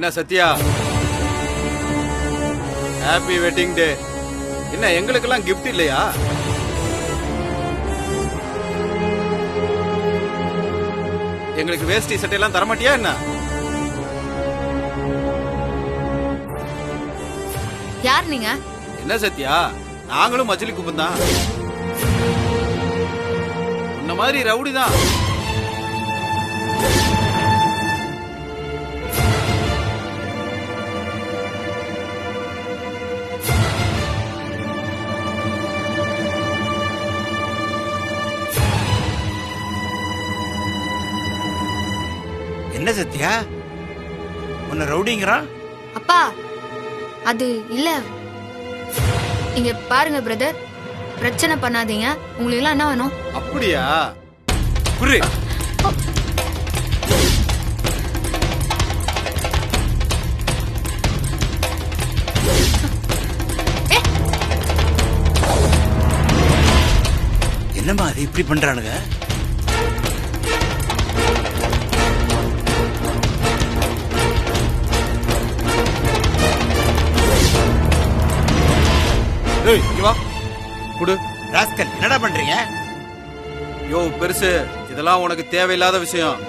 என்ன Sathya, happy wedding day. என்ன எங்களுக்கெல்லாம் கிஃப்ட் இல்லையா? எங்களுக்கு வேஷ்டி சட்டையெல்லாம் தரமாட்டியா என்ன? யார் நீங்க? என்ன சத்யா, நாங்களும் மச்சிலி குப்பம் தான். உன்ன மாதிரி ரவுடி தான். என்ன சத்யா, உன்னை ரவுடிங்கிறான்? அப்பா அது இல்ல. இங்க பாருங்க பிரதர், பிரச்சனை பண்ணாதீங்க. உங்களுக்கு எல்லாம் என்ன வேணும்? அப்படியா? புரி. என்னம்மா அது இப்படி பண்றானுங்க? ஏய் இங்க வா, குடு. ராஸ்கல், என்னடா பண்றீங்க? யோ பெருசு, இதெல்லாம் உனக்கு தேவையில்லாத விஷயம்.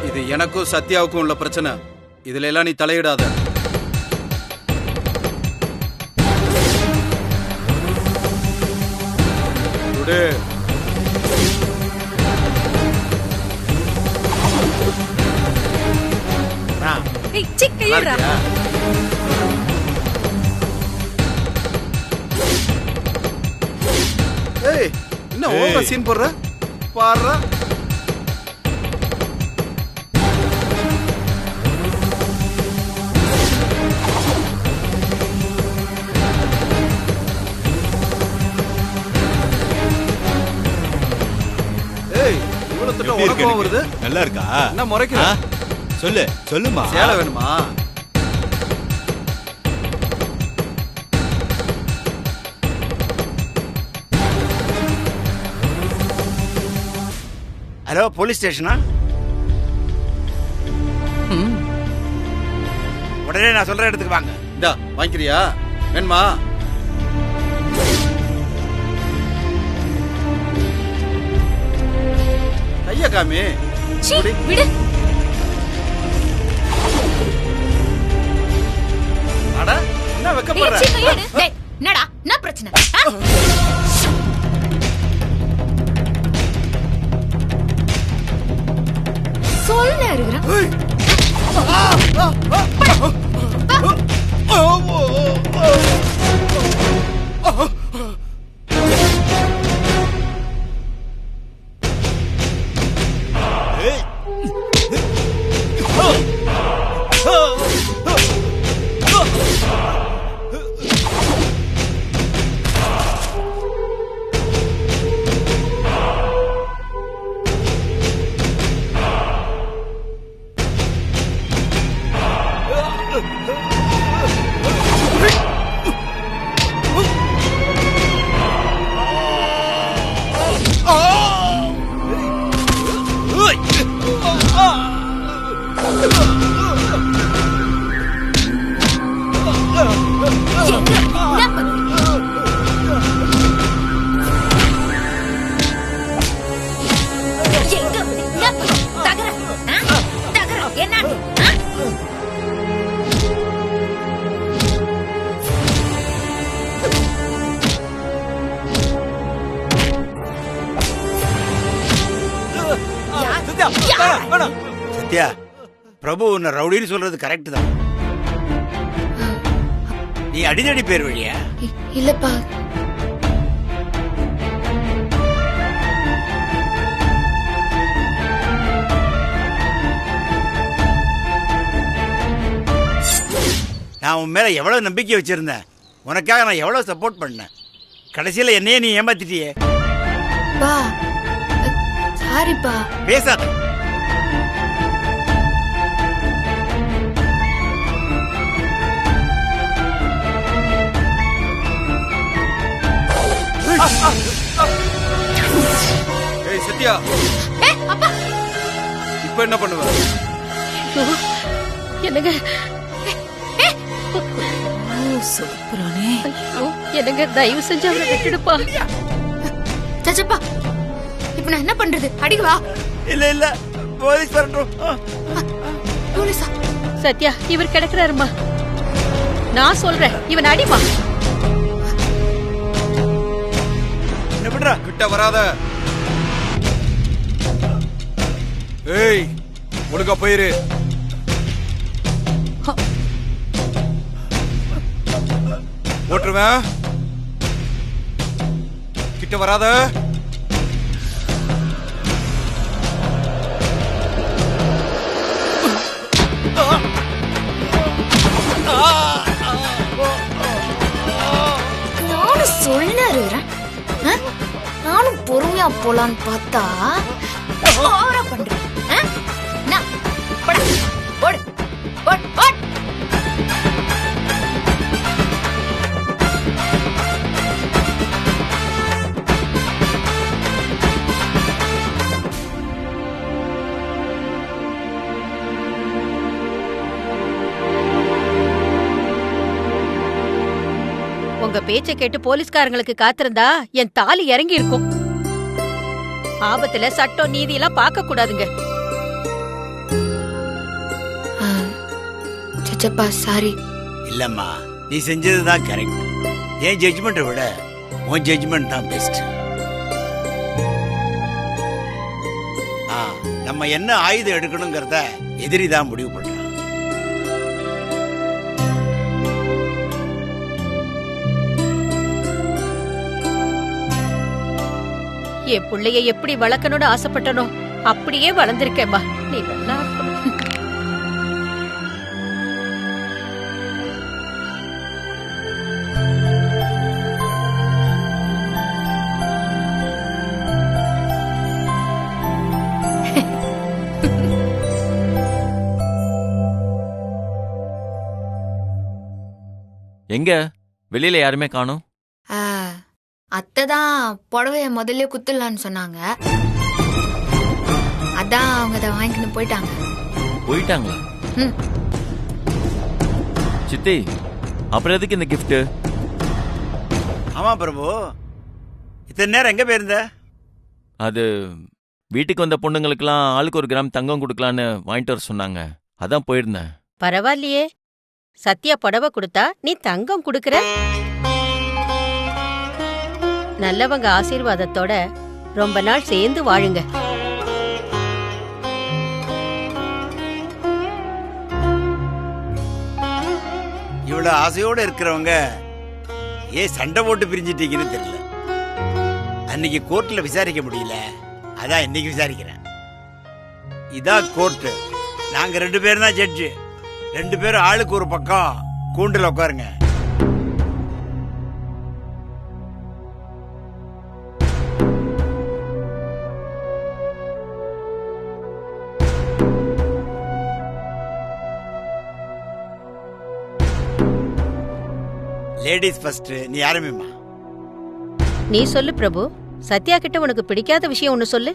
இது எனக்கும் சத்யாவுக்கும் உள்ள பிரச்சனை. இதுல எல்லாம் நீ தலையிடாத. குடு. ஏய் சிக்கையடா. ஏய் என்ன ஓவர் சீன் போடுற பாரு. ஏய் இவ்வளவு திட்டம் உனக்கும் வருது? நல்லா இருக்கா? என்ன முறைக்கிற? சொல்லுமா. சேலை வேணுமா? ஹலோ, போலீஸ் ஸ்டேஷனா? உடனே நான் சொல்ற இடத்துக்கு வாங்க. இந்தா வாங்கிக்கிறியா? வேணுமா? கையா காமி. சீ, விடு. அட என்ன வெக்கப்படுற? ஏய் சிக்கையடு. டேய் என்னடா? என்ன பிரச்சனை? சொல்ல இருக்குறா. சத்யா, பிரபு உன்னை ரவுடின்னு சொல்றது கரெக்ட் தான். நீ அடிதடி பேர் வழியா? இல்லப்பா. நான் உன் மேல எவ்வளவு நம்பிக்கை வச்சிருந்தேன். உனக்காக நான் எவ்வளவு சப்போர்ட் பண்ணேன். கடைசியில என்னையே நீ ஏமாத்திட்டியே. பா சாரிப்பா. பேசாத. ஏய் சத்யா, அப்பா இப்ப என்ன பண்ணுவ? என்னங்க சொப்புறானே ஐயோ, என்னங்க தயவு செஞ்சு அவரை விட்டுடுப்பா. சச்சப்பா இப்ப நான் என்ன பண்றது? அடிக்கவா? இல்ல இல்ல போலீஸ் வரட்டும். போலீஸா? சத்யா, இவர் கிடக்குறாருமா. நான் சொல்றேன், இவன் அடிமா. என்ன பண்றா? கிட்ட வராத. ஏய், ஒழுங்கா போயிரு. ஓட்டுருவேன். கிட்ட வராத. நானும் சொன்னாரு, நானும் பொறுமையா போலான்னு பார்த்தா ஓவரா பண்றேன். என்ன? போடு, போடு, போடு, போடு. உங்க பேச்ச கேட்டு போலீஸ்காரங்களுக்கு காத்திருந்தா என் தாலி இறங்கி இருக்கும். ஆபத்துல சட்டம் நீதி எல்லாம் பார்க்க கூடாதுங்க. சச்சப்பா சாரி. இல்லம்மா, நீ செஞ்சதுதான் கரெக்ட். என் ஜட்ஜ்மெண்ட்டை விட உன் ஜட்ஜ்மெண்ட் தான் பெஸ்ட். நம்ம என்ன ஆயுதம் எடுக்கணுங்கிறத எதிரி தான் முடிவு பண்றான். என் புள்ளைய எப்படி வளர்க்கணும்னு ஆசைப்பட்டனோ அப்படியே வளர்ந்திருக்கேம்மா. நீ நல்லா இருக்கணும். எங்க வெளியில யாருமே காணோம்? அத்தை தான் புடவைய முதல்ல குத்துலான்னு சொன்னாங்க. அதான் அவங்க அதை வாங்கிட்டு போயிட்டாங்க. போயிட்டாங்களா? சித்தி, அப்புறம் எதுக்கு இந்த கிஃப்ட்? ஆமா பிரபு, இத்தனை நேரம் எங்க போயிருந்த? அது வீட்டுக்கு வந்த பொண்ணுங்களுக்கெல்லாம் ஆளுக்கு 1 கிராம் தங்கம் கொடுக்கலான்னு வாங்கிட்டு வர சொன்னாங்க. அதான் போயிருந்தேன். பரவாயில்லையே, சத்யா புடவை கொடுத்தா நீ தங்கம் கொடுக்கற. நல்லவங்க ஆசீர்வாதத்தோட ரொம்ப நாள் சேர்ந்து வாழுங்க. இவ்வளவு ஆசையோட இருக்கிறவங்க ஏன் சண்டை போட்டு பிரிஞ்சிட்டீங்கன்னு தெரியல. அன்னைக்கு கோர்ட்ல விசாரிக்க முடியல, அதான் இன்னைக்கு விசாரிக்கிறேன். இதான் கோர்ட்டு. நாங்க 2 பேரும் தான் ஜட்ஜு. 2 பேரும் ஆளுக்கு ஒரு பக்கம் கூண்டுல உட்காருங்க. Ladies first. நீ ஆரம்பிமா. நீ சொல்லு பிரபு. சத்யா கிட்ட உனக்கு பிடிக்காத விஷயம் ஒண்ணு சொல்லு.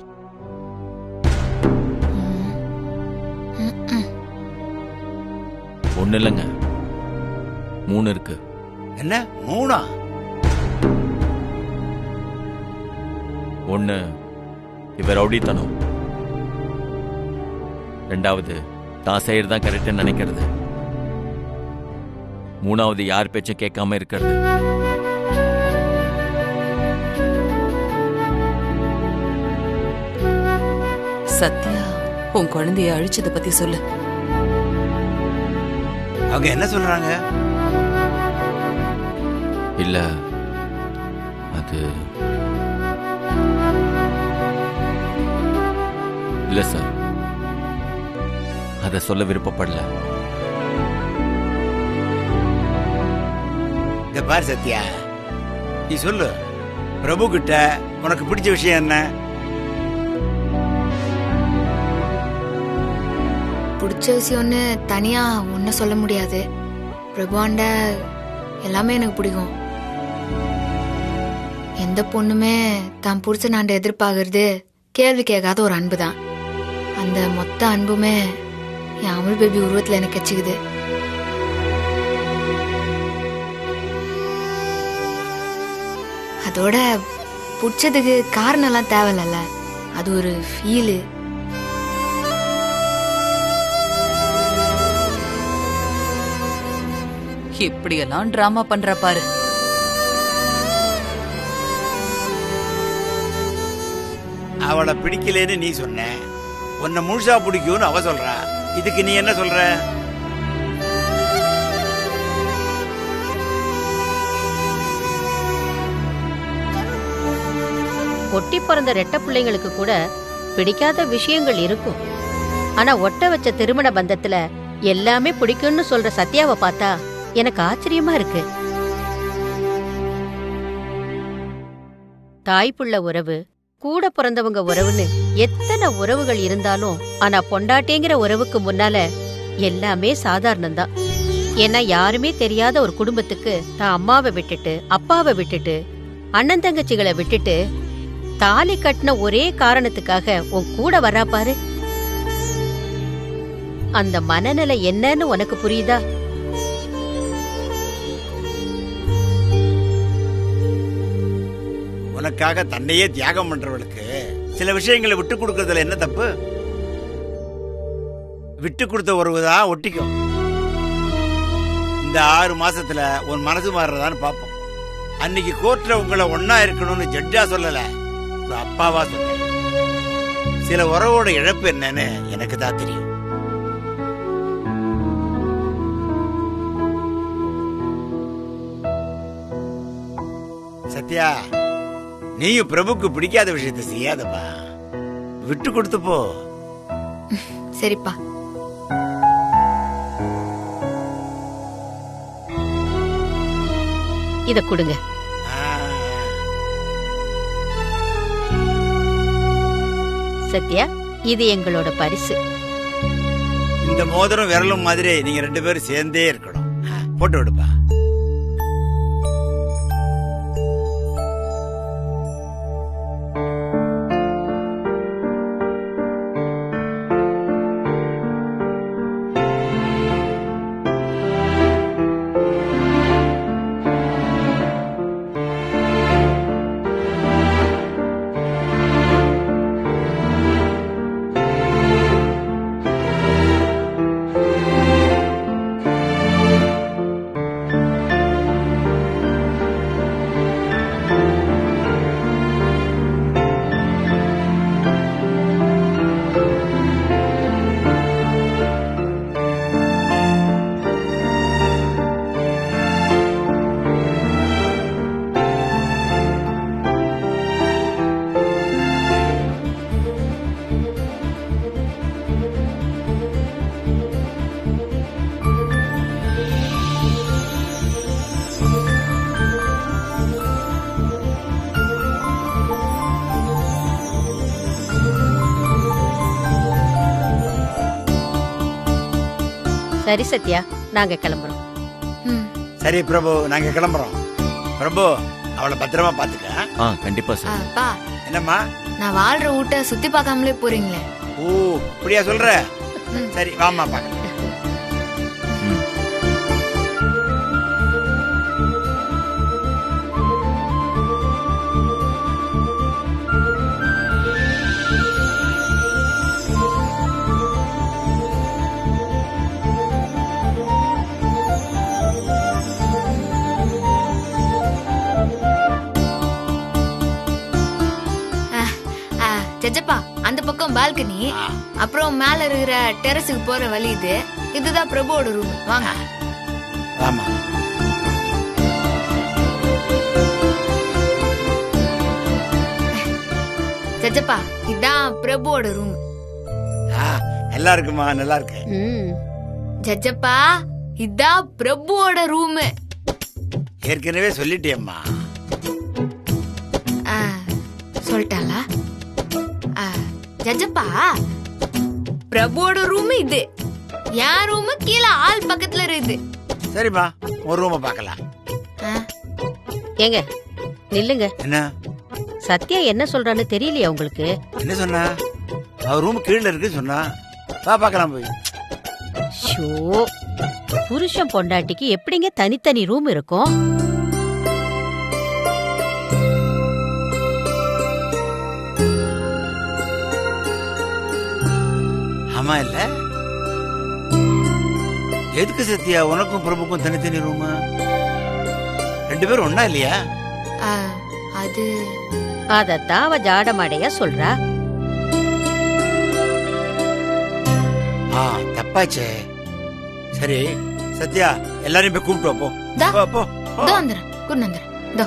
ஒண்ணு இல்லைங்க, 3 இருக்கு. என்ன 3? 1 இவர் ரவுடித்தனம். 2வது தான் செய்யறதுதான் கரெக்ட்னு நினைக்கிறது. 3வது யார் பேச்சும் கேட்காம இருக்கிறது. சத்யா, உன் குழந்தைய அழிச்சத பத்தி சொல்லு. அவங்க என்ன சொல்றாங்க? இல்ல, அது இல்ல சார், அத சொல்ல விருப்பப்படல. இந்த பாரு சத்யா, நீ சொல்லு. பிரபு கிட்ட உனக்கு பிடிச்ச விஷயம் என்ன? பிடிச்ச விஷயம்னு தனியா ஒன்னும் சொல்ல முடியாது. பிரபுவாண்ட எல்லாமே எனக்கு பிடிக்கும். எந்த பொண்ணுமே தான் புருஷனாண்ட எதிர்பார்க்கறது கேள்வி கேட்காத ஒரு அன்பு தான். அந்த மொத்த அன்புமே என் அமுல் பேபி உருவத்துல எனக்கு கச்சிக்குது. அதோட பிடிச்சதுக்கு காரணம் எல்லாம் தேவையில்ல, அது ஒரு ஃபீலு. இப்படியெல்லாம் டிராமா பண்ற பாரு. அவளை பிடிக்கலன்னு நீ சொன்ன, உன்னை முழுசா பிடிக்கும்னு அவ சொல்றா. இதுக்கு நீ என்ன சொல்ற? ஒட்டி பிறந்த ரெட்ட பிள்ளைங்களுக்கு கூட பிடிக்காத விஷயங்கள் இருக்கும். ஆனா ஒட்ட வச்ச திருமண பந்தத்துல எல்லாமே பிடிக்கும்னு சொல்ற சத்யாவை பார்த்தா எனக்கு ஆச்சரியமா இருக்கு. தாய்ப்புள்ள உறவு, கூட பிறந்தவங்க உறவுன்னு எத்தனை உறவுகள் இருந்தாலும் ஆனா பொண்டாட்டிங்கிற உறவுக்கு முன்னால எல்லாமே சாதாரணம்தான். ஏன்னா யாருமே தெரியாத ஒரு குடும்பத்துக்கு தான் அம்மாவை விட்டுட்டு அப்பாவை விட்டுட்டு அண்ணன் தங்கச்சிகளை விட்டுட்டு தாலி கட்டின ஒரே காரணத்துக்காக உன் கூட வரா பாரு. அந்த மனநிலை என்னன்னு உனக்கு புரியுதா? உனக்காக தன்னையே தியாகம் பண்றவளுக்கு சில விஷயங்களை விட்டு கொடுக்கறதுல என்ன தப்பு? விட்டு கொடுத்த உறவுதான் ஒட்டிக்கும். இந்த 6 மாசத்துல உன் மனசு மாறுறதான்னு பாப்போம். அன்னைக்கு கோர்ட்ல உங்களை ஒன்னா இருக்கணும்னு ஜட்ஜா சொல்லல, ஒரு அப்பாவா சொன்ன. சில உறவோட இழப்பு என்னன்னு எனக்கு தான் தெரியும். சத்யா, நீயும் பிரபுக்கு பிடிக்காத விஷயத்தை செய்யாதப்பா. விட்டு கொடுத்து போ. சரிப்பா. இத கொடுங்க. சத்யா, இது எங்களோட பரிசு. இந்த மோதிரம் விரலும் மாதிரி நீங்க 2 பேரும் சேர்ந்தே இருக்கணும். போட்டு விடுப்பா. சரி சத்யா, நாங்க கிளம்புறோம். சரி பிரபு, நாங்க கிளம்புறோம். பிரபு, அவளை பத்திரமா பாத்துக்க. கண்டிப்பா சார். அப்பா, என்னம்மா? நான் வாழ்ற வீட்டை சுத்தி பார்க்காமலே போறீங்களே. ஓ, அப்படியா சொல்ற? சரி வாமா பாக்க. ஜஜப்பா, அந்த பக்கம் பால்கனி, அப்புறம் மேல இருக்கிற டெரஸுக்கு போற வழி இது. இதுதான் பிரபுவோட ரூம். வாங்க. ஆமா. ஜஜப்பா, இதான் பிரபுவோட ரூம். நல்லா இருக்குமா? நல்லா இருக்கு. ஜஜப்பா, இதான் பிரபுவோட ரூம். ஏற்கனவே சொல்லிட்டேம்மா. சொல்லிட்டாளா? ஜஜப்பா, பிரபுவோட ரூம் இது. என் ரூம் கீழே ஆள் பக்கத்துல இருக்குது. சரிம்மா, ஒரு ரூம பார்க்கலாம். ஏங்க நில்லுங்க. என்ன சத்யா என்ன சொல்றான்னு தெரியலையா உங்களுக்கு? என்ன சொன்னா? அவ ரூம் கீழே இருக்கு சொன்னா. வா பார்க்கலாம் போய். ஷோ, புருஷன் பொண்டாட்டிக்கு எப்படிங்க தனித்தனி ரூம் இருக்கும்? ஆமா இல்ல? எதுக்கு சத்யா உனக்கும் பிரபுக்கும் தனித்தனி ரூமா? 2 பேரும் ஒண்ணா இல்லையா? ஆ, அது அதத்தான் அவ ஜாடமாடையா சொல்றா. தப்பாச்சே. சரி சத்யா, எல்லாரையும் போய் கூப்பிட்டு வா, போ. தா. போ, போ, போ. இதோ வந்துடுறேன், கொண்டு வந்துடுறேன். இதோ.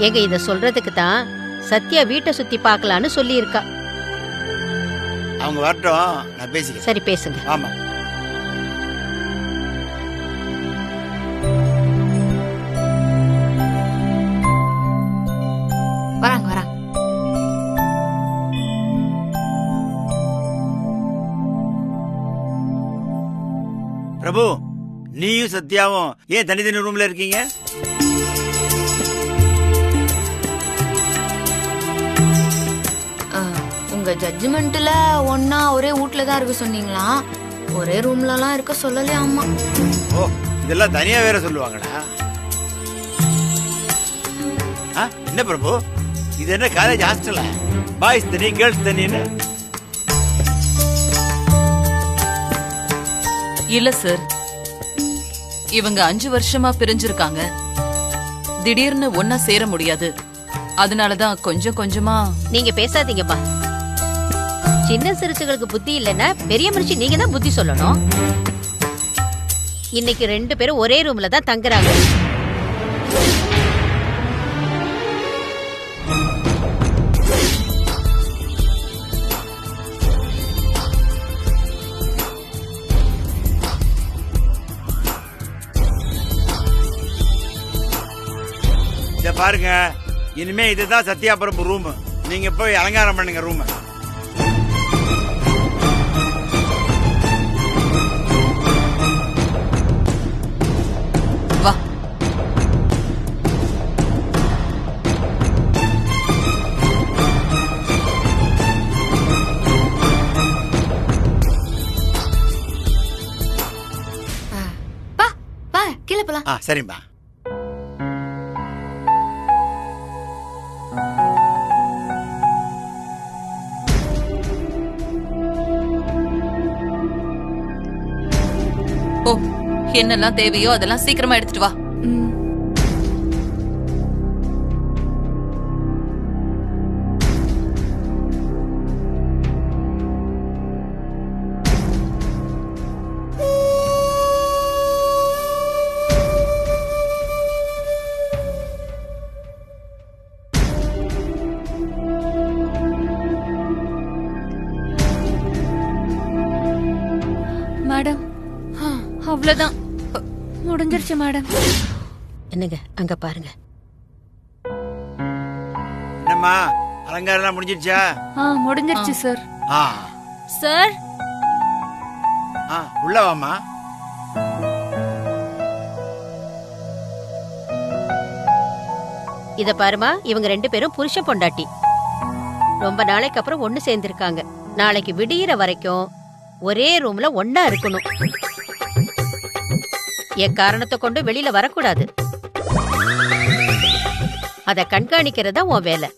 எங்க இத சொல்றதுக்கு தான் சத்யா வீட்டை சுத்தி பார்க்கலான்னு சொல்லி இருக்கா. அவங்க வரட்டும், நான் பேசிக்கிறேன். சரி பேசுங்க. ஆமா. வராங்க வராங்க. பிரபு, நீயும் சத்யாவும் ஏன் தனித்தனி ரூம்ல இருக்கீங்க? ஆ, உங்க ஜட்ஜ்மெண்ட்ல ஒன்னா ஒரே வீட்ல தான் இருக்க சொன்னீங்களா? ஒரே ரூம்லலாம் இருக்க சொல்லலையா அம்மா? ஓ, இதெல்லாம் தனியா வேற சொல்லுவாங்களா? என்ன பிரபு, இது என்ன காலேஜ் ஹாஸ்டலா? பாய்ஸ் தனி கேர்ள்ஸ் தனின்னு? இல்ல சார், இவங்க 5 வருஷமா பிரிஞ்சிருக்காங்க. திடீர்னு ஒன்னா சேர முடியாது. அதனாலதான் கொஞ்சம் கொஞ்சமா. நீங்க பேசாதீங்கப்பா. சின்ன சிறுசுகளுக்கு புத்தி இல்லைன்னா பெரிய மனுஷி நீங்க தான் புத்தி சொல்லணும். இன்னைக்கு 2 பேரும் ஒரே ரூம்ல தான் தங்குறாங்க. இத பாருங்க, இனிமே இதுதான் சத்யா பிரபு ரூம். நீங்க போய் அலங்காரம் பண்ணுங்க ரூம். வா. பா பா கீழே போலாம். சரிம்மா. ஓ, என்னெல்லாம் தேவையோ அதெல்லாம் சீக்கிரமா எடுத்துட்டு வா. மேடம், அவ்வளவுதான், முடிஞ்சிருச்சு மேடம். என்னங்க அங்க பாருங்க. என்னம்மா, அலங்காரம் எல்லாம் முடிஞ்சிருச்சா? முடிஞ்சிருச்சு சார். சார், உள்ள வாமா. இத பாருமா, இவங்க 2 பேரும் புருஷ பொண்டாட்டி. ரொம்ப நாளைக்கு அப்புறம் ஒண்ணு சேர்ந்திருக்காங்க. நாளைக்கு விடியிற வரைக்கும் ஒரே ரூம்ல ஒண்ணா இருக்கணும். காரணத்தை கொண்டு வெளியில வரக்கூடாது. அத கண்காணிக்கிறதா உன் வேலை.